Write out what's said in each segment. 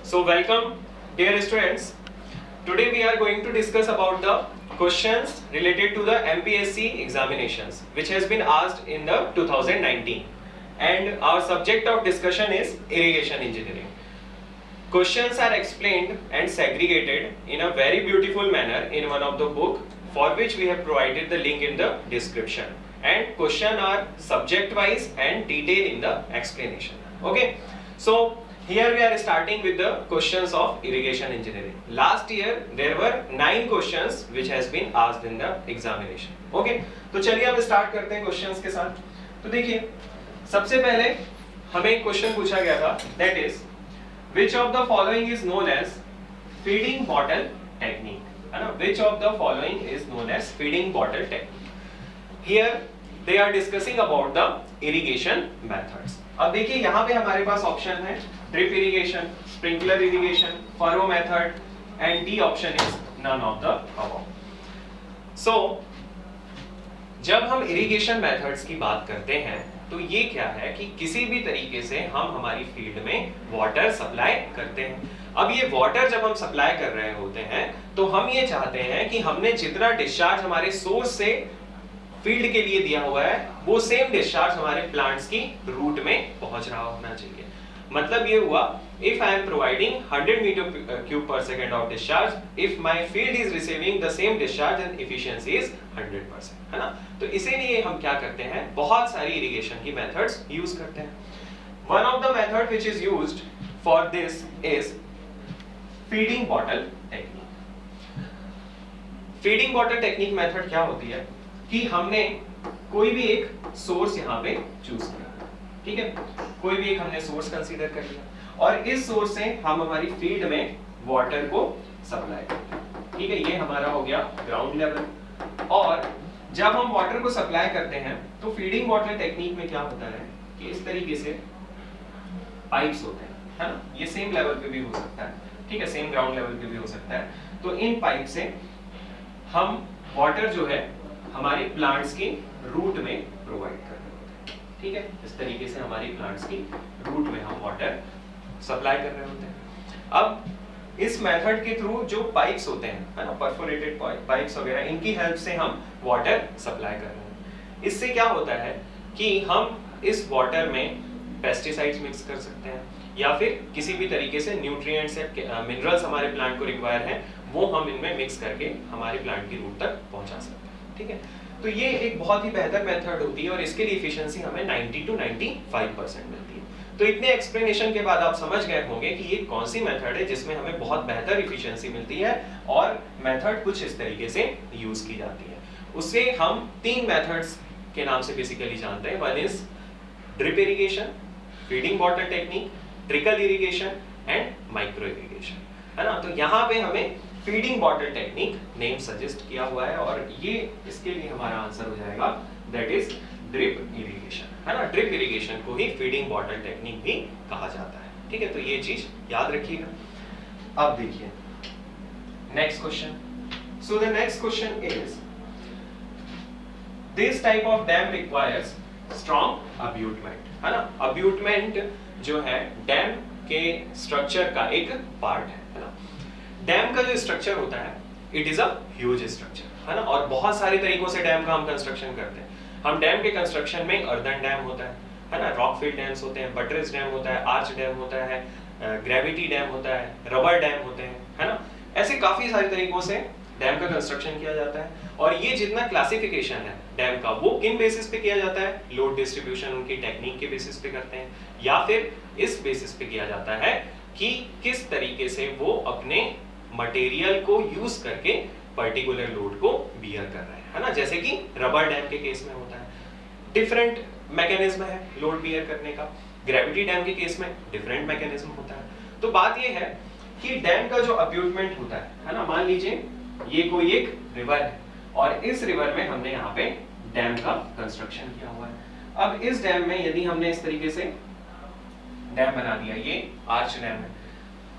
So welcome dear students. Today we are going to discuss about the questions related to the MPSC examinations which has been asked in the 2019, and our subject of discussion is irrigation engineering. Questions are explained and segregated in a very beautiful manner in one of the book, for which we have provided the link in the description, and question are subject wise and detailed in the explanation. Okay, so here we are starting with the questions of irrigation engineering. Last year there were 9 questions which has been asked in the examination. Okay, तो चलिए अब start करते हैं questions के साथ. तो देखिए सबसे पहले हमें एक क्वेश्चन पूछा गया था, that is which of the following is known as feeding bottle technique, है ना? Which of the following is known as feeding bottle technique? Here they are discussing about the irrigation methods. अब देखिए यहाँ पे हमारे पास ऑप्शन है drip irrigation, sprinkler irrigation, furrow method, and D option is none of the above. So जब हम irrigation methods की बात करते हैं तो ये क्या है कि किसी भी तरीके से हम हमारी फील्ड में वाटर सप्लाई करते हैं. अब ये वाटर जब हम सप्लाई कर रहे होते हैं तो हम ये चाहते हैं कि हमने जितना डिस्चार्ज हमारे सोर्स से फील्ड के लिए दिया हुआ है वो सेम डिस्चार्ज हमारे प्लांट्स की रूट में पहुंच रहा होना चाहिए. मतलब ये हुआ, if I am providing 100 meter cube per second of discharge, if my field is receiving the same discharge and efficiency is 100%, है ना? तो इसीलिए हम क्या करते हैं, बहुत सारी इरिगेशन की मेथड्स यूज करते हैं. One of the method which is used for this is feeding bottle technique. Feeding bottle technique method क्या होती है कि हमने कोई भी एक सोर्स यहाँ पे चूज किया, ठीक है, कोई भी एक हमने सोर्स कंसीडर कर लिया और इस सोर्स से हम हमारी फील्ड में वाटर को सप्लाई करते हैं. ठीक है, ये हमारा हो गया ग्राउंड लेवल. और जब हम वाटर को सप्लाई करते हैं तो फीडिंग वाटर टेक्निक में क्या होता है कि इस तरीके से पाइप्स होते हैं, है ना? ये सेम लेवल पे भी हो सकता है, ठीक है, सेम ग्राउंड लेवल पे भी हो सकता है. तो इन पाइप से हम वाटर जो है हमारे प्लांट्स की रूट में प्रोवाइड कर रहे होते हैं. ठीक है, इस तरीके से हमारी प्लांट्स की रूट में हम वाटर सप्लाई कर रहे होते हैं. अब इस मेथड के थ्रू जो पाइप्स होते हैं, है ना, परफोरेटेड पाइप्स वगैरह, इनकी हेल्प से हम वाटर सप्लाई कर रहे हैं. इससे क्या होता है कि हम इस वाटर में पेस्टिसाइड्स मिक्स कर सकते हैं या फिर किसी भी तरीके से न्यूट्रिएंट्स या मिनरल्स हमारे प्लांट को रिक्वायर हैं वो हम इनमें मिक्स करके हमारे प्लांट की रूट तक पहुंचा सकते हैं. ठीक है, तो ये एक बहुत ही बेहतर मेथड होती है और इसके लिए एफिशिएंसी हमें 90 to 95% मिलती है. तो इतने एक्सप्लेनेशन के बाद आप समझ गए होंगे कि ये कौन सी मेथड है जिसमें हमें बहुत बेहतर एफिशिएंसी मिलती है और मेथड कुछ इस तरीके से यूज की जाती है. उससे हम 3 मेथड्स के नाम से बेसिकली जानते हैं. One is drip irrigation, feeding water technique, trickle irrigation and micro irrigation, है ना? तो यहाँ पे हमें feeding water technique name suggest किया हुआ है और ये इसके लिए हमारा आंसर हो जाएगा, दैट इज ड्रिप इरिगेशन, है ना? ड्रिप इरिगेशन को ही फीडिंग वाटर टेक्निक भी कहा जाता है. ठीक है, तो ये चीज याद रखिएगा. अब देखिए next question. So the next question is this type of dam requires strong abutment, है ना? अब्यूटमेंट जो है डैम के स्ट्रक्चर का एक पार्ट है ना? डैम का जो स्ट्रक्चर होता है it is a huge structure, है ना? और बहुत सारे तरीकों से डैम का हम कंस्ट्रक्शन करते हैं. हम डैम के कंस्ट्रक्शन में अर्दन डैम होता है ना, रॉक फिल डैम्स होते हैं, बटरेस डैम होता है, आर्च डैम होता है, ग्रेविटी डैम होता है, रबर डैम होते हैं, है ना? ऐसे काफी सारे तरीकों से डैम का कंस्ट्रक्शन किया जाता है. और ये जितना क्लासिफिकेशन है डैम का वो किन बेसिस पे किया जाता है, लोड डिस्ट्रीब्यूशन उनकी टेक्निक के बेसिस पे करते हैं या फिर इस बेसिस पे किया जाता है कि किस तरीके से वो अपने मटेरियल को यूज करके पर्टिकुलर लोड को बियर कर रहे हैं, है ना? जैसे कि रबर डैम के केस में होता है डिफरेंट मैकेनिज्म है लोड बियर करने का, ग्रेविटी डैम के केस में डिफरेंट मैकेनिज्म होता है. तो बात ये है कि डैम का जो अब्यूटमेंट होता है ना, मान लीजिए ये कोई एक रिवर है और इस रिवर में हमने यहाँ पे डैम का कंस्ट्रक्शन किया हुआ है. अब इस डैम में यदि हमने इस तरीके से डैम बना दिया, ये आर्च डैम है,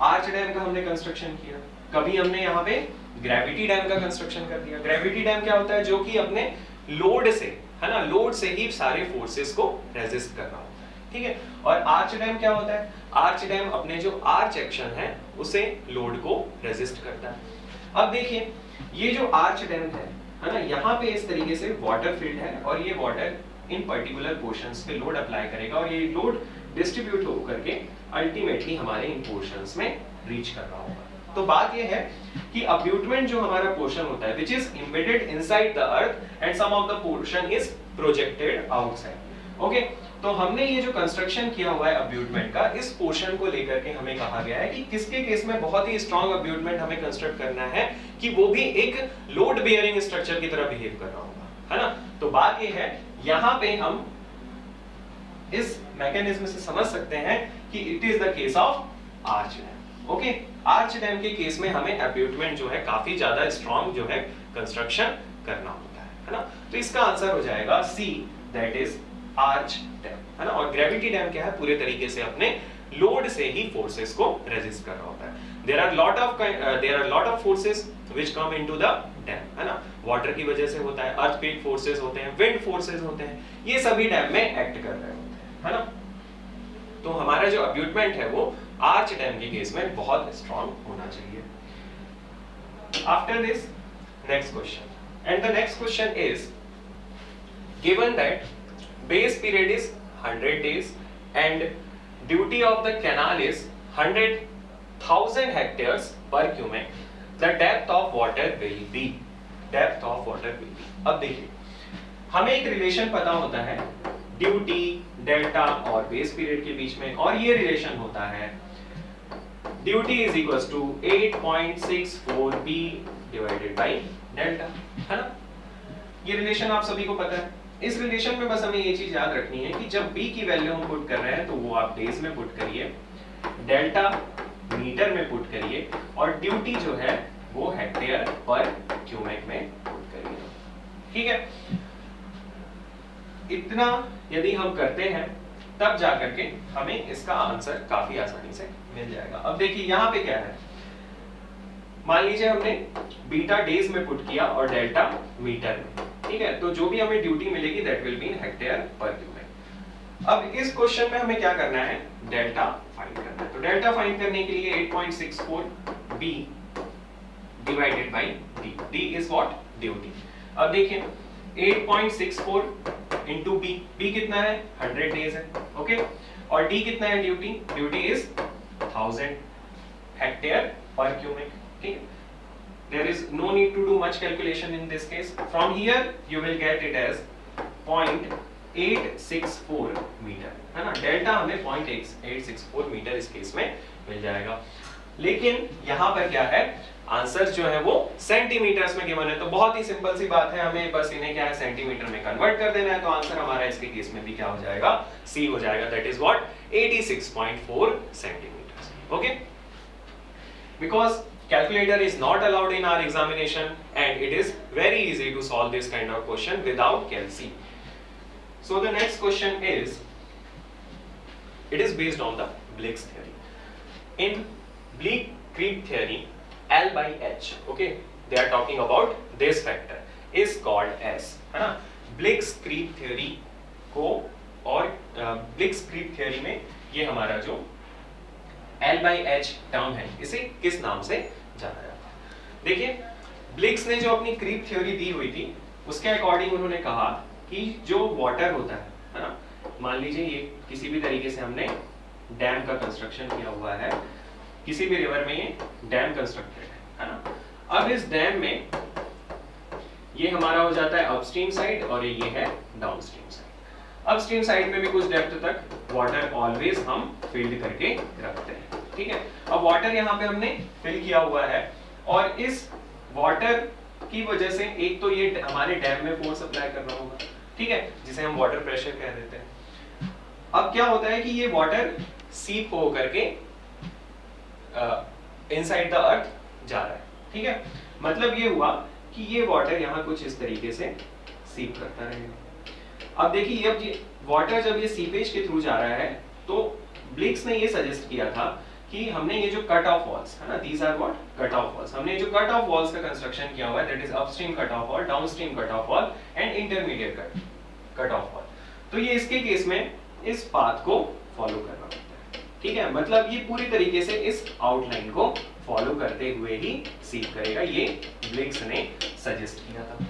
आर्च डैम का हमने कंस्ट्रक्शन किया. कभी हमने यहाँ पे ग्रेविटी डैम का कंस्ट्रक्शन कर दिया. ग्रेविटी डैम क्या होता है, जो कि अपने लोड से, है ना, लोड से ही सारे फोर्सेस को रेजिस्ट कर रहा हो. ठीक है, और आर्च डैम क्या होता है, आर्च डैम अपने जो आर्च एक्शन है उसे लोड को रेजिस्ट करता है। अब देखिए ये जो आर्च डैम है ना, यहाँ पे इस तरीके से वाटर फील्ड है और ये वाटर इन पर्टिकुलर पोर्शंस पे लोड अप्लाई करेगा और ये लोड डिस्ट्रीब्यूट होकर के अल्टीमेटली हमारे इन पोर्शंस में रीच कर रहा होगा। तो बात ये है कि अब्यूटमेंट जो हमारा पोर्शन होता है which is embedded inside the earth and some of the portion is projected outside. Okay, तो हमने ये जो कंस्ट्रक्शन किया हुआ है अब्यूटमेंट का, इस पोर्शन को लेकर के हमें कहा गया है कि किसके केस में बहुत ही स्ट्रॉन्ग अब्यूटमेंट हमें कंस्ट्रक्ट करना है कि वो भी एक लोड बेयरिंग स्ट्रक्चर की तरह बिहेव कर रहा होगा, है ना। तो बात ये है यहाँ पे हम इस मैकेनिज्म से समझ सकते हैं कि it is the case of arch dam. Okay, arch dam के केस में हमें अब्यूटमेंट जो है काफी ज्यादा स्ट्रॉन्ग जो है कंस्ट्रक्शन करना होता है ना। तो इसका आंसर हो जाएगा सी, दैट इज आर्च डैम, है ना। और ग्रेविटी डैम क्या है, पूरे तरीके से अपने लोड से ही फोर्सेस को रेजिस्ट कर रहा होता है। There are lot of forces which come into the dam, है ना। वाटर की वजह से होता है, अर्थक्वेक फोर्सेस होते हैं, विंड फोर्सेस होते हैं, ये सभी डैम में एक्ट कर रहे होते हैं, है ना। तो हमारा जो अब्यूटमेंट है वो आर्च डैम के केस में बहुत स्ट्रॉन्ग होना चाहिए। After this next question, and the next question is given that base period is 100 days and duty of the canal is 100,000 hectares per cubic, the depth of water will be, अब देखिए हमें एक relation पता होता है duty, delta और base period के बीच में, और ये रिलेशन होता है duty is equals to 8.64 b divided by delta, है ना। ये रिलेशन आप सभी को पता है। इस रिलेशन में बस हमें ये चीज याद रखनी है कि जब b की वैल्यू हम पुट कर रहे हैं तो वो आप डेज में पुट करिए, डेल्टा मीटर में पुट करिए और ड्यूटी जो है वो हेक्टेयर पर क्यूबिक में पुट करिए, ठीक है। इतना यदि हम करते हैं तब जाकर के हमें इसका आंसर काफी आसानी से मिल जाएगा। अब देखिए यहाँ पे क्या है, मान लीजिए हमने बीटा डेज में पुट किया और डेल्टा मीटर में, ठीक है। तो जो भी हमें ड्यूटी मिलेगी that will be in hectare पर क्यूबिक। अब इस क्वेश्चन में हमें क्या करना है, डेल्टा फाइंड करना है। तो डेल्टा फाइंड करने के लिए 8.64 b divided bye d, d is what, duty. अब देखिए 8.64 इनटू b, b कितना है 100 डेज है, ओके, और d कितना है ड्यूटी, ड्यूटी इज 1000 हेक्टेयर पर क्यूबिक, ठीक है। There is no need to do much calculation in this case. From here you will get it as 0.864 metre, है ना। डेल्टा हमें 0.864 मीटर इस केस में मिल जाएगा। लेकिन यहाँ पर क्या है, आंसर जो है वो सेंटीमीटर्स में गिवन है। तो बहुत ही सिंपल सी बात है, हमें बस इन्हें क्या है सेंटीमीटर में कन्वर्ट कर देना है। तो आंसर हमारा इसके केस में भी क्या हो जाएगा, सी हो जाएगा, that is what 86.4 centimeters, okay. Because calculator is not allowed in our examination and it is very easy to solve this kind of question without calc. So the next question is, it is based on the Blick's theory. In Blick-Creep theory, L by H, okay, they are talking about this factor is called as, है ना। Blick's creep theory को और Blick's creep theory में ये हमारा जो L by H term है इसे किस नाम से जाना जाता है। देखिए ब्लिक्स ने जो अपनी क्रीप थ्योरी दी हुई थी उसके अकॉर्डिंग उन्होंने कहा कि जो वाटर होता है ना, मान लीजिए ये किसी भी तरीके से हमने डैम का कंस्ट्रक्शन किया हुआ है, किसी भी रिवर में ये डैम कंस्ट्रक्टेड है ना। अब इस डैम में ये हमारा हो जाता है अपस्ट्रीम साइड और ये है डाउनस्ट्रीम साइड। अपस्ट्रीम साइड में भी कुछ डेप्थ तक वाटर ऑलवेज हम फिल्ड करके रखते हैं, ठीक है। अब वाटर यहाँ पे हमने फिल किया हुआ है और इस वाटर की वजह से एक तो ये हमारे डैम में फोर्स अप्लाई कर रहा होगा, ठीक है, जिसे हम वाटर प्रेशर कह देते हैं। अब क्या होता है कि ये वाटर सीप हो करके इनसाइड द अर्थ जा रहा है, ठीक है। मतलब ये हुआ कि ये वाटर यहाँ कुछ इस तरीके से सीप करता रहेगा। अब देखिए अब ये वाटर जब ये सीपेज के थ्रू जा रहा है तो ब्लिक्स ने ये सजेस्ट किया था कि हमने ये जो कट ऑफ वॉल्स है ना, these are what cut off walls, हमने जो कट ऑफ वॉल्स का कंस्ट्रक्शन किया हुआ है that is upstream cut off wall, downstream cut off wall and intermediate cut off wall. तो ये इसके केस में इस पाथ को फॉलो करना होता है, ठीक है, मतलब ये पूरी तरीके से इस आउटलाइन को फॉलो करते हुए ही सीव करेगा, ये ब्लिक्स ने सजेस्ट किया था।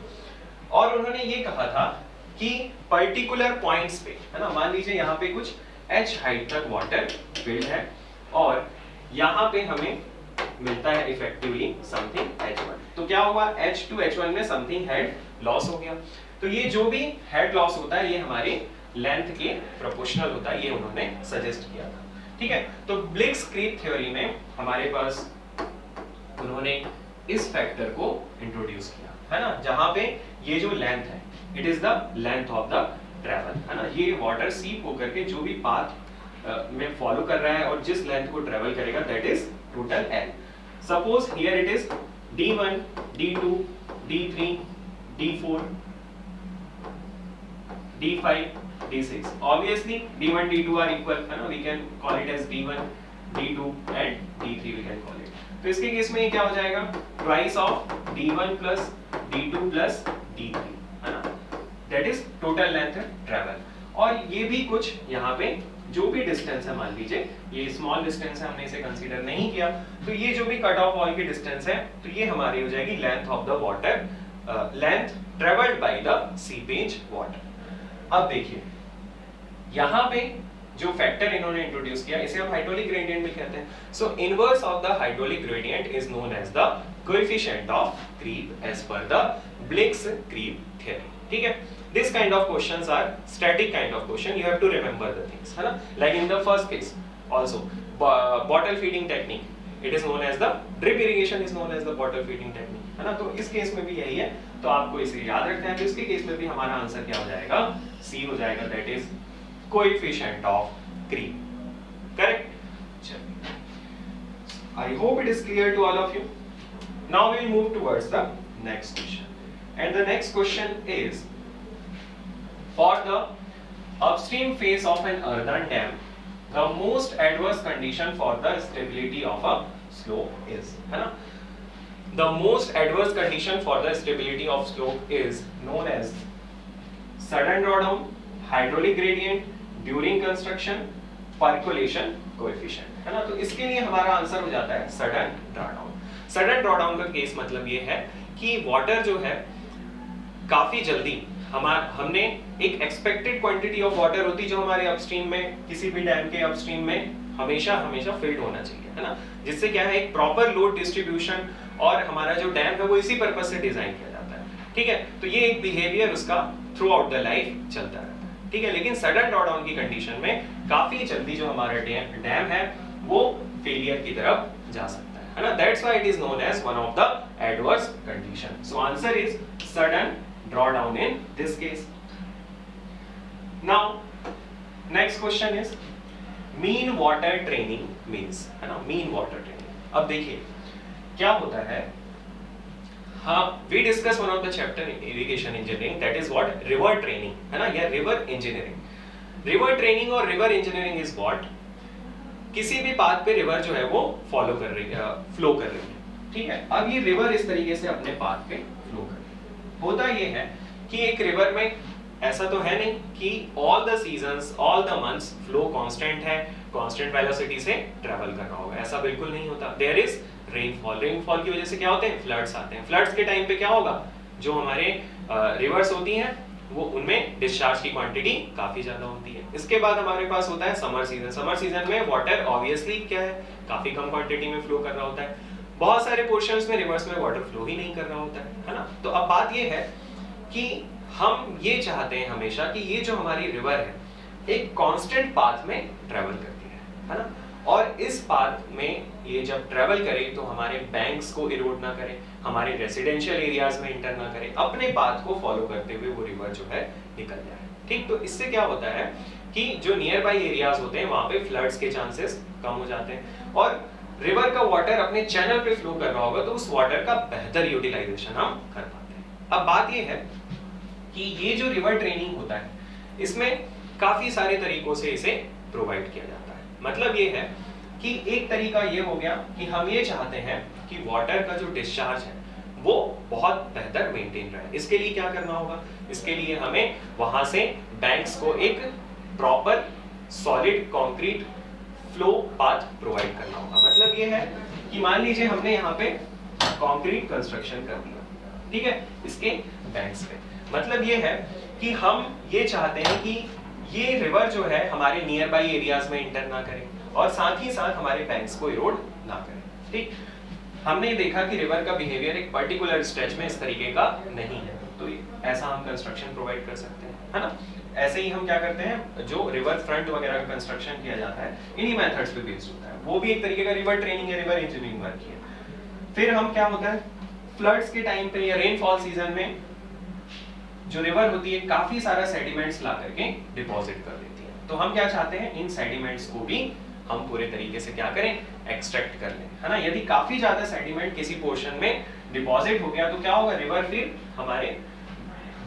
और उन्होंने ये कहा था कि पर्टिकुलर पॉइंट्स पे, है ना, मान लीजिए यहाँ पे कुछ h हाइट तक वाटर फिल्ड है और यहाँ पे हमें मिलता है इफेक्टिवली समथिंग h1, तो क्या हुआ, h2 h1 में समथिंग हेड लॉस हो गया। तो ये जो भी हेड लॉस होता है ये हमारे लेंथ के प्रोपोर्शनल होता है, ये उन्होंने सजेस्ट किया था। ठीक है, तो ब्लिक्स क्रीप थ्योरी में हमारे पास उन्होंने इस फैक्टर को इंट्रोड्यूस किया, है ना, जहां पे ये जो लेंथ है it is the length of the travel, है ना, ये वाटर सीप होकर के जो भी पाथ में फॉलो कर रहा है और जिस लेंथ को ट्रेवल करेगा that is total L। Suppose here it is D1, D2, D3, D4, D5, D6, obviously D1 D2 are equal, है ना, we can call it as D1 D2 and D3 we can call it। तो इसके case में ये क्या हो जाएगा, twice of D1 plus D2 plus D3, है ना, that is total length travel। और ये भी कुछ यहाँ पे जो भी डिस्टेंस है, मान लीजिए ये स्मॉल डिस्टेंस है, हमने इसे कंसीडर नहीं किया, तो ये जो भी कट ऑफ वॉल की डिस्टेंस है तो ये हमारी हो जाएगी length of the water, length travelled by the seepage water. अब देखिए यहाँ पे जो फैक्टर इन्होंने इंट्रोड्यूस किया इसे हम हाइड्रोलिक ग्रेडियंट भी कहते हैं। So inverse of the hydraulic gradient is known as the coefficient of creep as per the Bligh's creep theory. ठीक है, this kind of questions are static kind of question, you have to remember the things, है ना, like in the first case also bottle feeding technique, it is known as the drip irrigation is known as the bottle feeding technique, है ना, तो इस case में भी यही है, तो आपको इसे याद रखना है। तो इसके केस में भी हमारा आंसर क्या हो जाएगा, C हो जाएगा, that is coefficient of creep, correct। चलिए, I hope it is clear to all of you। Now we will move towards the next question, and the next question is for the upstream face of an earthen dam, the most adverse condition for the stability of a slope is, है ना, the most adverse condition for the stability of slope is known as sudden drawdown, hydraulic gradient, during construction, percolation coefficient, है ना। तो इसके लिए हमारा answer हो जाता है सडन ड्रॉडाउन। सडन ड्रॉडाउन का केस मतलब ये है कि वाटर जो है काफी जल्दी हमने एक एक्सपेक्टेड क्वांटिटी ऑफ वाटर होती जो हमारे अपस्ट्रीम में, किसी भी डैम के अपस्ट्रीम में हमेशा फिल्ड होना चाहिए, है ना, जिससे क्या है एक प्रॉपर लोड डिस्ट्रीब्यूशन, और हमारा जो डैम है वो इसी पर्पज से डिजाइन किया जाता है। ठीक है, तो ये एक बिहेवियर उसका थ्रू आउट द लाइफ चलता रहता है। ठीक है, लेकिन सडन ड्रॉडाउन की कंडीशन में काफी जल्दी जो हमारा डैम है वो फेलियर की तरफ जा सकता है ना, that's why it is known as one of the adverse condition. So answer is sudden drawdown in this case। Now next question is mean water training means, है ना, mean water training। अब देखिए क्या होता है, हाँ, we discuss one of the chapter in irrigation engineering, that is what river training, है ना, या river engineering। river training और river engineering is what, किसी भी पाथ पे रिवर जो है वो फॉलो कर रही है, फ्लो कर रही है। ठीक है, अब ये रिवर इस तरीके से अपने पाथ पे फ्लो कर रही है। होता ये है कि एक रिवर में ऐसा तो है नहीं कि all the seasons, all the months flow constant है, कांस्टेंट वेलोसिटी से ट्रैवल कर रहा होगा, ऐसा बिल्कुल नहीं होता। देयर इज रेनफॉल, रेनफॉल की वजह से क्या होते हैं, फ्लड्स आते हैं। फ्लड्स के टाइम पे क्या होगा, जो हमारे रिवर्स होती हैं वो उनमें डिस्चार्ज की क्वांटिटी काफी ज्यादा होती है। इसके बाद हमारे पास होता है समर सीजन। समर सीजन में वाटर ऑब्वियसली क्या है, काफी कम क्वांटिटी में फ्लो कर रहा होता है, बहुत सारे पोर्शंस में रिवर्स में वाटर फ्लो ही नहीं कर रहा होता है ना। तो अब बात ये है कि हम ये चाहते हैं हमेशा कि ये जो हमारी रिवर है एक कांस्टेंट पाथ में ट्रेवल करती है ना, और इस पाथ में ये जब ट्रेवल करे तो हमारे बैंक्स को इरोड ना करे, हमारे रेसिडेंशियल एरियाज में इंटर ना करे, अपने पाथ को फॉलो करते हुए वो रिवर जो है निकल जाए। ठीक, तो इससे क्या होता है कि जो नियर बाई एरियाज होते हैं वहां पे फ्लड्स के चांसेस कम हो जाते हैं, और रिवर का वाटर अपने चैनल पे फ्लो कर रहा होगा तो उस वाटर का बेहतर यूटिलाइजेशन हम कर पाते हैं। अब बात ये है कि ये जो रिवर ट्रेनिंग होता है इसमें काफी सारे तरीकों से इसे प्रोवाइड किया जाता है। मतलब ये है कि एक तरीका ये हो गया कि हम ये चाहते हैं कि वाटर का जो डिस्चार्ज है वो बहुत बेहतर मेंटेन रहे। इसके लिए क्या करना होगा, इसके लिए हमें वहां से बैंक्स को एक proper solid concrete flow path provide करना होगा। मतलब ये है कि मान लीजिए हमने यहाँ पे कंक्रीट कंस्ट्रक्शन कर दिया, ठीक है, इसके बैंक्स पे। मतलब ये है कि हम ये चाहते हैं कि ये रिवर जो है हमारे नियर बाई एरियाज में इंटर ना करे और साथ ही साथ हमारे बैंक्स को इरोड ना करे, ठीक। हमने देखा कि रिवर का बिहेवियर एक पर्टिकुलर स्ट्रेच में इस तरीके का नहीं है, तो ऐसा हम कंस्ट्रक्शन प्रोवाइड कर सकते हैं, है ना। ऐसे ही हम क्या करते हैं, जो रिवर फ्रंट वगैरह का कंस्ट्रक्शन किया जाता है इन्हीं मेथड्स पे बेस्ड होता है, वो भी एक तरीके का रिवर ट्रेनिंग है, रिवर इंजीनियरिंग वर्क है। फिर हम क्या होता है, फ्लड्स के टाइम पे या रेनफॉल सीजन में जो रिवर होती है काफी सारा सेडिमेंट्स ला करके डिपॉजिट कर देती है, तो हम क्या चाहते हैं, इन सेडिमेंट्स को भी हम पूरे तरीके से क्या करें, एक्सट्रैक्ट कर लें, है ना। यदि काफी ज्यादा सेडिमेंट किसी पोर्शन में डिपॉजिट हो गया तो क्या होगा, रिवर फिर हमारे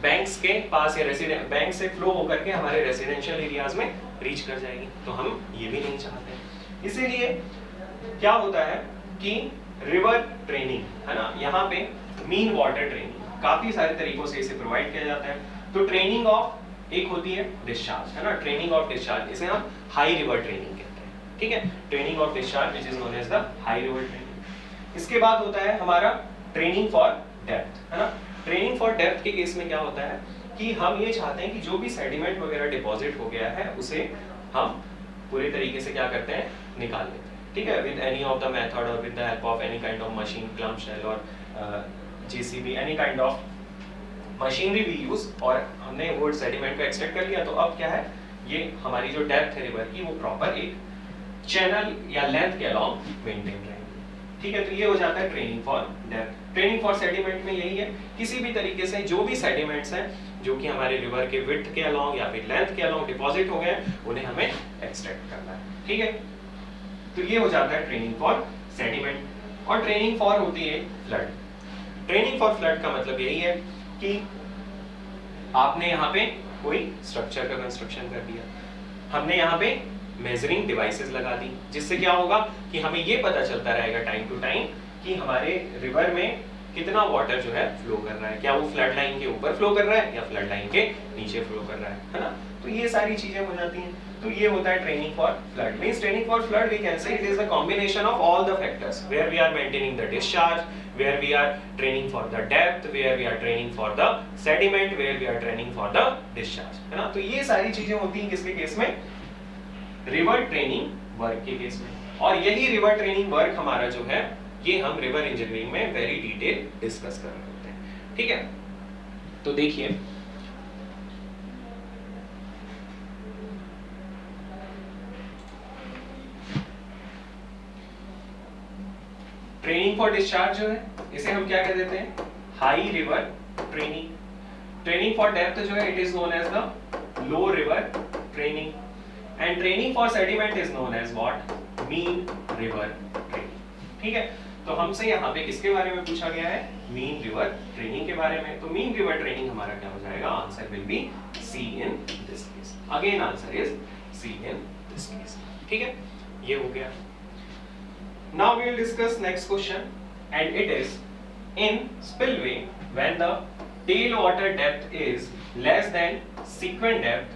बैंक्स के पास या रेसिडेंट बैंक से फ्लो होकर के हमारे रेसिडेंशियल एरियाज में रीच कर जाएगी, तो हम ये भी नहीं चाहते। इसीलिए क्या होता है कि रिवर ट्रेनिंग, है ना, यहाँ पे मीन वाटर ट्रेनिंग काफी सारे तरीकों से इसे प्रोवाइड किया जाता है। तो ट्रेनिंग ऑफ एक होती है डिस्चार्ज, है ना, ट्रेनिंग ऑफ डिस्चार्ज, इसे हम हाई रिवर ट्रेनिंग कहते हैं, ठीक है, training of discharge which is known as the high river training. इसके बाद होता है हमारा ट्रेनिंग फॉर डेप्थ, है ना। ट्रेनिंग फॉर डेप्थ के केस में क्या होता है कि हम ये चाहते हैं कि जो भी सेडिमेंट वगैरह डिपॉजिट हो गया है उसे हम पूरे तरीके से क्या करते हैं, निकाल लेते हैं, ठीक है, with any of the method और with the help of any kind of machine, clamshell और JCB, any kind of machinery भी यूज, और हमने वो सेडिमेंट को एक्सट्रैक्ट कर लिया। तो अब क्या है, ये हमारी जो डेप्थ है रिवर की वो प्रॉपर एक चैनल या लेंथ के अलोंग मेंटेन रहेगी, ठीक है। तो ये हो जाता है training for depth. Training for sediment में यही है, किसी भी तरीके से जो भी सेडिमेंट्स हैं जो कि हमारे रिवर के विड्थ के अलोंग या फिर लेंथ के अलोंग डिपॉजिट हो गए उन्हें हमें एक्सट्रैक्ट करना है, ठीक है। तो ये हो जाता है ट्रेनिंग फॉर सेडिमेंट। और ट्रेनिंग फॉर होती है फ्लड। ट्रेनिंग फॉर फ्लड का मतलब यही है कि आपने यहाँ पे कोई स्ट्रक्चर का कंस्ट्रक्शन कर दिया, हमने यहाँ पे मेजरिंग डिवाइसेस लगा दी, जिससे क्या होगा कि हमें ये पता चलता रहेगा टाइम टू टाइम कि हमारे रिवर में कितना वाटर जो है फ्लो कर रहा है, क्या वो फ्लड लाइन के ऊपर फ्लो कर रहा है या फ्लड लाइन के नीचे फ्लो कर रहा है ना। तो ये सारी चीजें हो जाती हैं। तो ये होता है training for flood. Means training for flood we can say it is a combination of all the factors where we are maintaining the discharge, where we are training for the depth, where we are training for the sediment, where we are training for the discharge, है ना। तो ये सारी चीजें होती हैं किसके case में, रिवर ट्रेनिंग वर्क के केस में। और यही रिवर ट्रेनिंग वर्क हमारा जो है ये हम रिवर इंजीनियरिंग में वेरी डिटेल डिस्कस कर रहे होते हैं, ठीक है। तो देखिए ट्रेनिंग फॉर डिस्चार्ज जो है इसे हम क्या कह देते हैं, high river training. Training for depth जो है it is known as the low river training, and training for sediment is known as what, mean river training, ठीक है। तो हमसे यहाँ पे किसके बारे में पूछा गया है, मीन रिवर ट्रेनिंग के बारे में। तो मीन रिवर ट्रेनिंग हमारा क्या हो जाएगा, answer will be C in this case. Again answer is C in this case, ठीक है। ये हो गया। Now we will discuss next question, and it is in spillway when the tail water depth is less than sequent depth,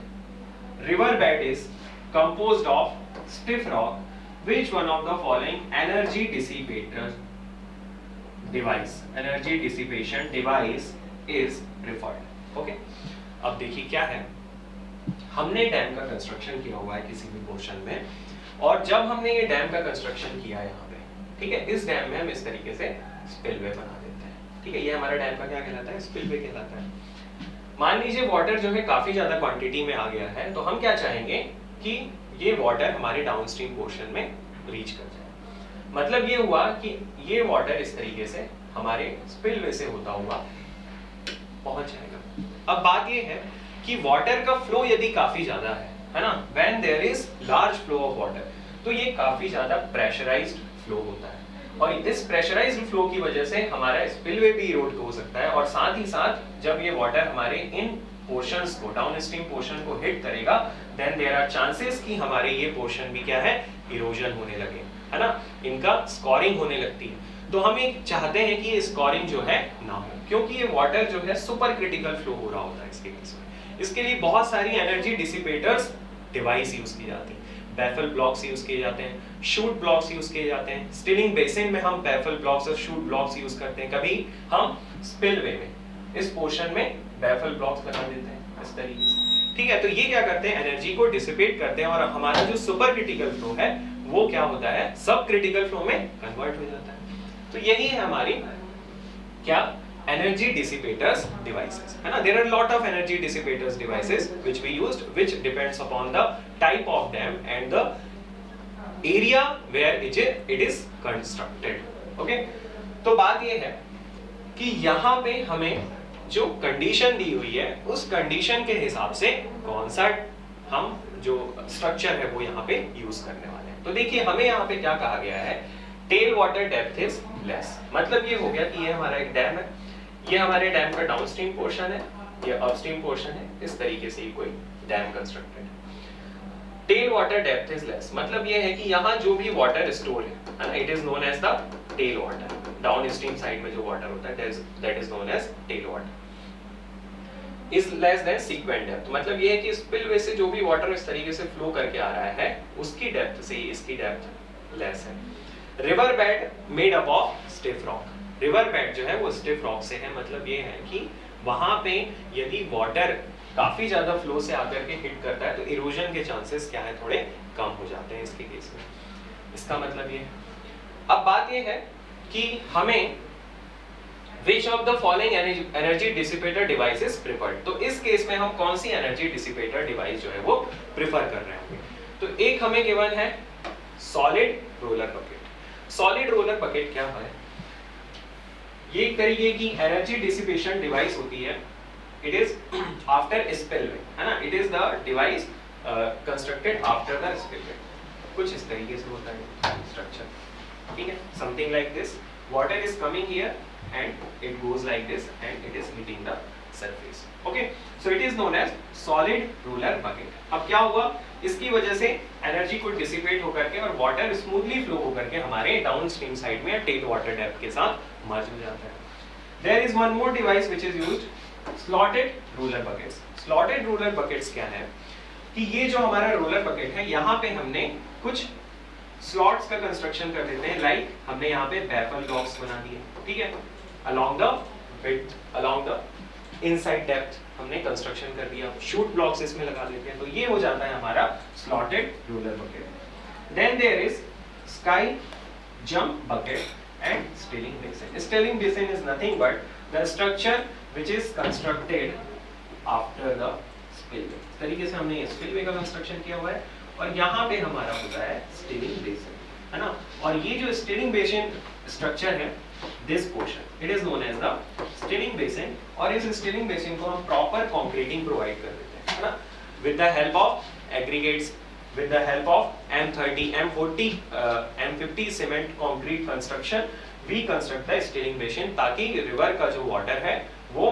river bed is composed of stiff rock, which one of the following energy dissipation device is preferred? Okay, अब देखिए क्या है, हमने dam का construction किया हुआ है किसी भी पोर्शन में, और जब हमने ये डैम का कंस्ट्रक्शन किया यहाँ पे, ठीक है, इस डैम में हम इस तरीके से स्पिलवे बना देते हैं, ठीक है। ये हमारा डैम का क्या कहलाता है, स्पिलवे कहलाता है। मान लीजिए वाटर जो है काफी ज्यादा क्वांटिटी में आ गया है, तो हम क्या चाहेंगे कि ये वाटर हमारे डाउनस्ट्रीम पोर्शन में रीच कर जाए। मतलब ये हुआ कि ये वाटर इस तरीके से हमारे स्पिलवे से होता हुआ पहुंच जाएगा। अब बात ये है कि वाटर का फ्लो यदि काफी ज्यादा है ना, when there is large flow of water, तो ये काफी ज्यादा प्रेशराइज्ड फ्लो होता है, और इस प्रेशराइज्ड फ्लो की वजह से हमारा स्पिलवे भी इरोड हो सकता है, और साथ ही साथ जब ये वाटर हमारे इन पोर्शंस को, डाउनस्ट्रीम पोर्शन को हिट करेगा, देन देयर आर चांसेस कि हमारे ये पोर्शन भी क्या है, इरोजन होने लगे, है ना, इनका स्कोरिंग होने लगती है। तो हम ये चाहते हैं कि ये स्कोरिंग जो है ना हो, क्योंकि ये वाटर जो है सुपर क्रिटिकल फ्लो हो रहा होता है इसके केस में। इसके लिए बहुत सारी एनर्जी डिसिपेटर्स डिवाइस यूज की जाती है। बैफल ब्लॉक्स यूज किए जाते हैं, शूट ब्लॉक्स यूज किए जाते हैं। स्टिलिंग बेसिन में हम बैफल ब्लॉक्स और शूट ब्लॉक्स यूज करते हैं। कभी हम स्पिलवे में इस पोर्शन में बैफल ब्लॉक्स लगा देते हैं इस तरीके से, ठीक है। तो ये क्या करते हैं, एनर्जी को डिसिपेट करते हैं और हमारा जो सुपर क्रिटिकल फ्लो है वो क्या होता है, सब क्रिटिकल फ्लो में कन्वर्ट हो जाता है। तो यही है हमारी क्या, energy dissipators devices, है ना। There are lot of energy dissipators devices which we used, which depends upon the type of them and the area where it is constructed. Okay, तो बात ये है कि यहाँ पे हमें जो कंडीशन दी हुई है उस कंडीशन के हिसाब से कौन सा हम जो स्ट्रक्चर है वो यहाँ पे यूज करने वाले हैं। तो देखिए हमें यहाँ पे क्या कहा गया है, tail water depth is less. मतलब ये हो गया कि ये हमारा एक डैम है, ये हमारे डैम का डाउनस्ट्रीम पोर्शन है, ये अपस्ट्रीम पोर्शन है, इस तरीके से कोई डैम कंस्ट्रक्टेड है। Tail water depth is less, मतलब ये है कि यहाँ जो भी वाटर स्टोर है ना, it is known as the tail water. Downstream side में जो वाटर होता है that is known as tail water is less than sequent depth. मतलब ये है कि स्पिलवे से जो भी वाटर इस तरीके से फ्लो करके आ रहा है उसकी डेप्थ से इसकी डेप्थ लेस है। River bed made up of stiff rock, river bed जो है वो स्टिफ रॉक से है। मतलब ये है कि वहां पे यदि वाटर काफी ज्यादा फ्लो से आकर के हिट करता है तो इरोजन के चांसेस क्या है, थोड़े कम हो जाते हैं इसके केस में। इसका मतलब ये, अब बात ये है कि हमें which of the following energy dissipator device is preferred, तो इस केस में हम कौन सी एनर्जी डिसिपेटर डिवाइस जो है वो प्रिफर कर रहे होंगे। तो एक हमें गिवन है solid roller bucket. Solid roller bucket क्या है, ये एक तरीके की एनर्जी डिसिपेशन डिवाइस होती है। इट इज आफ्टर स्पिलवे, है ना, it is the device constructed after the spillway. कुछ इस तरीके से होता है स्ट्रक्चर, ठीक है, something like this. Water is coming here and it goes like this and it is hitting the surface. Okay, so it is known as solid roller bucket. अब क्या हुआ, इसकी वजह से एनर्जी को डिसिपेट होकर के और वाटर स्मूथली फ्लो होकर के हमारे डाउनस्ट्रीम साइड में टेल वाटर डेप्थ के साथ मर्ज हो जाता है। There is one more device which is used, slotted roller buckets. Slotted roller buckets क्या है कि ये जो हमारा रोलर बकेट है यहाँ पे हमने कुछ स्लॉट्स का कंस्ट्रक्शन कर देते हैं। लाइक हमने यहाँ पे बैफल ब्लॉक्स बना दिए, ठीक है, along the width, along the inside depth हमने कंस्ट्रक्शन कर दिया। शूट ब्लॉक्स इसमें लगा देते हैं, तो ये हो जाता है हमारा slotted roller bucket. Then there is sky jump bucket and stilling basin. Stilling basin is nothing but the structure which is constructed after the spillway. इस तरीके से हमने स्पिलवे का कंस्ट्रक्शन किया हुआ है और यहाँ पे हमारा होता है स्टिलिंग बेसिन, है ना। और ये जो स्टिलिंग बेसिन स्ट्रक्चर है, this portion it is known as the stilling basin, और इस स्टिलिंग बेसिन को हम प्रॉपर कंक्रीटिंग प्रोवाइड कर देते हैं, है ना, with the help of aggregates, with the help of M30, M40, M50 cement concrete construction, we construct the stilling basin ताकि रिवर का जो वाटर है वो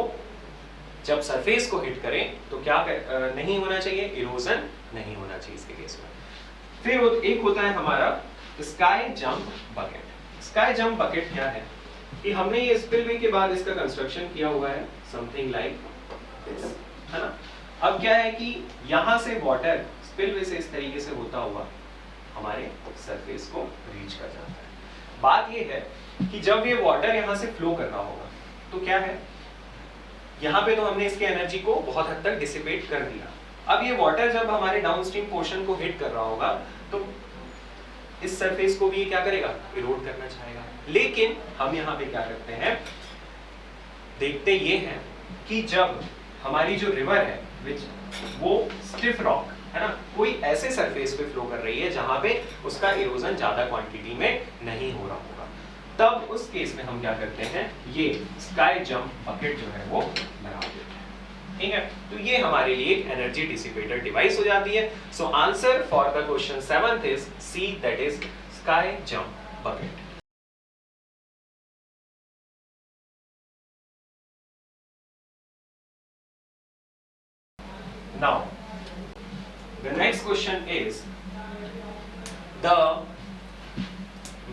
जब सरफेस को हिट करे तो क्या नहीं होना चाहिए, इरोजन नहीं होना चाहिए इसके केस में। फिर एक होता है हमारा sky jump bucket. Sky jump bucket क्या है कि हमने ये स्पिलवे के बाद इसका कंस्ट्रक्शन किया हुआ है समथिंग लाइक दिस, है ना। अब क्या है कि यहाँ से वाटर स्पिलवे से इस तरीके से होता हुआ हमारे सरफेस को रीच कर जाता है। बात ये है कि जब ये वाटर यहाँ से फ्लो कर रहा होगा तो क्या है, यहाँ पे तो हमने इसके एनर्जी को बहुत हद तक डिसिपेट कर दिया। अब ये वाटर जब हमारे डाउनस्ट्रीम पोर्शन को हिट कर रहा होगा तो इस सरफेस को भी क्या करेगा, इरोड करना चाहेगा। लेकिन हम यहाँ पे क्या करते हैं, देखते ये हैं कि जब हमारी जो रिवर है वो स्टिफ रॉक, है ना, कोई ऐसे सरफेस पे फ्लो कर रही है जहां पे उसका इरोजन ज्यादा क्वांटिटी में नहीं हो रहा होगा, तब उस केस में हम क्या करते हैं, ये स्काई जंप बकेट जो है वो लगा देते हैं, ठीक है। तो ये हमारे लिए एक एनर्जी डिसिपेटर डिवाइस हो जाती है। So answer for the question 7th is C, that is sky jump bucket. Now the next question is the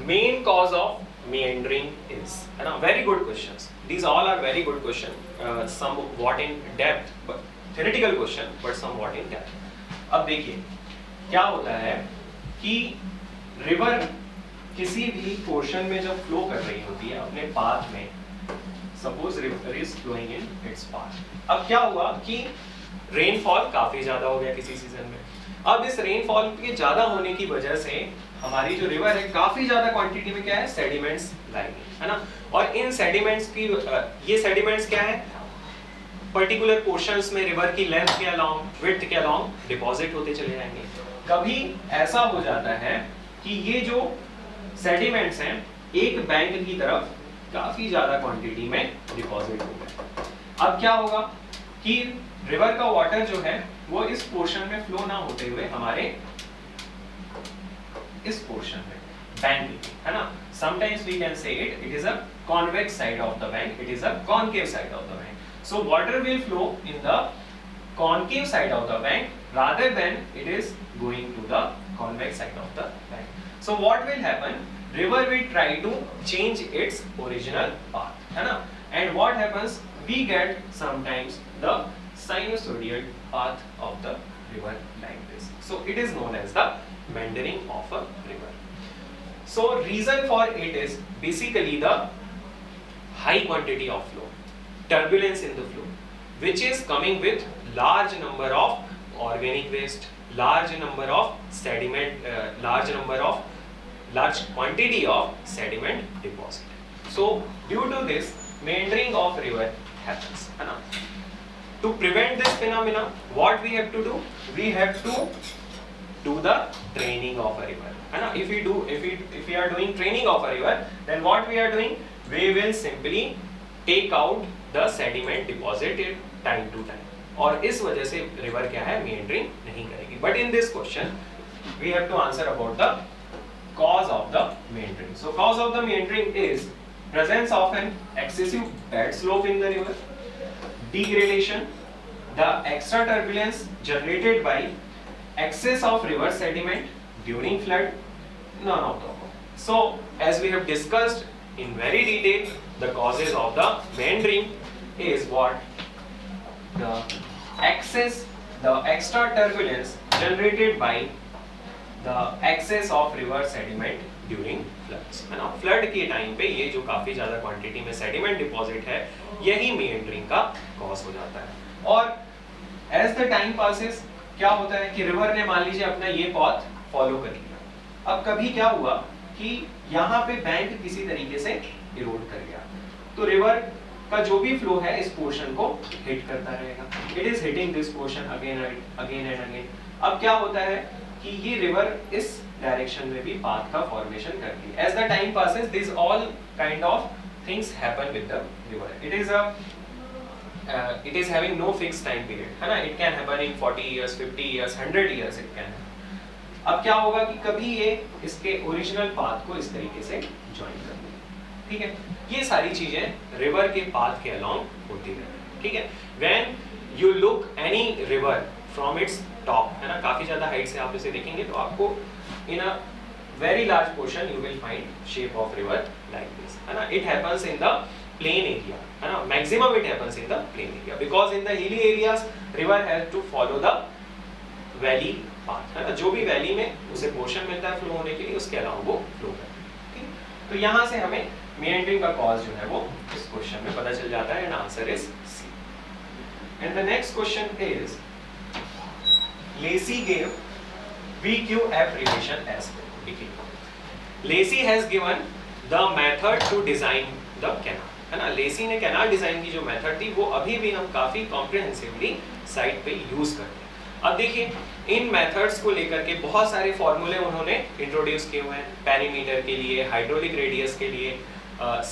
main cause of meandering is, है ना, very good questions, these all are very good question, somewhat in depth but theoretical question but somewhat in depth। अब देखिए क्या होता है कि river किसी भी पोर्शन में जब फ्लो कर रही होती है अपने पाथ में, suppose river is flowing in its path, अब क्या हुआ कि रेनफॉल काफी ज्यादा हो गया किसी सीजन में। अब इस रेनफॉल के ज्यादा होने की वजह से हमारी जो रिवर है काफी ज्यादा क्वांटिटी में क्या है, सेडिमेंट्स लाएगी, है ना। और इन सेडिमेंट्स की ये सेडिमेंट्स क्या है, पर्टिकुलर पोर्शंस में रिवर की लेंथ के अलोंग, विड्थ के अलोंग डिपॉजिट होते चले जाएंगे। कभी ऐसा हो जाता है कि ये जो सेडिमेंट्स हैं एक बैंक की तरफ काफी ज्यादा क्वांटिटी में डिपॉजिट हो गए। अब क्या होगा कि रिवर का वाटर जो है वो इस पोर्शन में फ्लो ना होते हुए हमारे इस पोर्शन में बैंक, है ना, sometimes we can say it is a convex side of the bank, it is a concave side of the bank. So water will flow in the concave side of the bank rather than it is going to the convex side of the bank. So what will happen, river will try to change its original path, है ना, and what happens, we get sometimes the sinusoidal path of the river like this. So it is known as the meandering of a river. So reason for it is basically the high quantity of flow, turbulence in the flow, which is coming with large number of organic waste, large number of sediment, large quantity of sediment deposit. So due to this, meandering of river happens, है ना. To prevent this phenomena, what we have to do? We have to do the training of a river, है ना. If we are doing training of a river, then what we are doing? We will simply take out the sediment deposited time to time, और इस वजह से river क्या है, meandering नहीं करेगी. But in this question, we have to answer about the cause of the meandering. So cause of the meandering is presence of an excessive bed slope in the river, degradation, the extra turbulence generated by excess of river sediment during flood, none of the above. So as we have discussed in very detail, the causes of the meandering is what, the extra turbulence generated by the excess of river sediment during floods, है ना. Flood के time पे ये जो काफी ज्यादा quantity में sediment deposit है, यही meandering का कॉज हो जाता है. और as the time passes, क्या होता है कि रिवर ने मान लीजिए अपना ये पथ फॉलो कर लिया. अब कभी क्या हुआ कि यहाँ पे बैंक किसी तरीके से इरोड कर गया, तो रिवर का जो भी फ्लो है इस पोर्शन को हिट करता रहेगा. It is hitting this portion again and again. अब क्या होता है कि ये रिवर इस डायरेक्शन में भी पाथ का फॉर्मेशन करती है. As the time passes, this all kind of things happen with the river. It is having no fixed time period, है ना. It can happen in 40 years, 50 years, 100 years it can happen. अब क्या होगा कि कभी ये इसके ओरिजिनल पाथ को इस तरीके से ज्वाइन कर देगा, ठीक है. ये सारी चीजें रिवर के पाथ के अलोंग होती है, ठीक है. When you look any river from its top, है ना, काफी ज्यादा हाइट से आप इसे देखेंगे तो आपको in a very large portion you will find shape of river like this, है ना. It happens in the plain area, है ना. Maximum it happens in the plain area, because in the hilly areas river has to follow the valley path, है ना. जो भी valley में उसे पोर्शन मिलता है फ्लो होने के लिए, उसके अलावा वो फ्लो करता है, ठीक. तो यहाँ से हमें meandering का कॉज जो है वो इस क्वेश्चन में पता चल जाता है, and answer is C. And the next question is, Lacy gave VQF relation as follows. Lacy has given the method to design the canal, है ना. लेसी ने कैनाल डिजाइन की जो मेथड थी वो अभी भी हम काफी कॉम्प्रिहेंसिवली साइट पे यूज करते हैं. अब देखिए, इन मेथड्स को लेकर के बहुत सारे फॉर्मूले उन्होंने इंट्रोड्यूस किए हुए हैं. पेरीमीटर के लिए, हाइड्रोलिक रेडियस के लिए,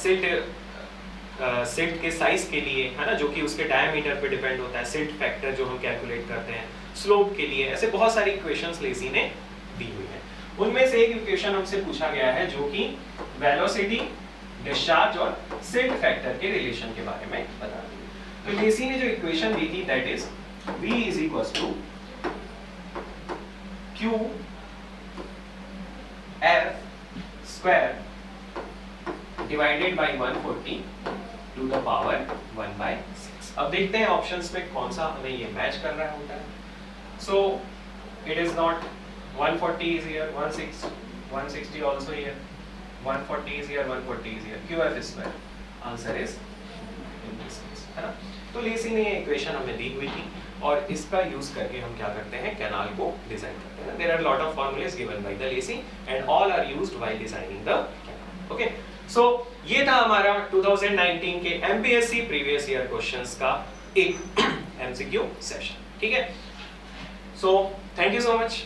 सिल्ट के साइज के लिए, है ना, जो कि उसके डायमीटर पे डिपेंड होता है, सिल्ट फैक्टर जो हम कैलकुलेट करते हैं, स्लोप के लिए. ऐसे बहुत सारी इक्वेशंस लेसी ने दी हुई है. उनमें से एक इक्वेशन हमसे पूछा गया है जो कि वेलोसिटी, डिस्चार्ज और सिल्ट फैक्टर के रिलेशन के बारे में बता रही है. तो लेसी ने जो इक्वेशन दी थी, that is V is equals to Q F square divided by 140 to the power 1/6. अब देखते हैं ऑप्शंस में कौन सा हमें ये मैच कर रहा होता है. So it is not 140 is here, 160 also here, 140 is here, 140 is here, QF square. Answer is in this case, है ना? तो लेसी ने इक्वेशन हमें दी हुई थी और इसका यूज करके हम क्या करते हैं, कैनाल को डिजाइन करते हैं. There are lot of formulas given by the Lacey and all are used while designing the canal. Okay, so ये था हमारा 2019 के एमपीएससी प्रीवियस ईयर क्वेश्चंस का एक एमसीक्यू सेशन. ठीक है, so thank you so much.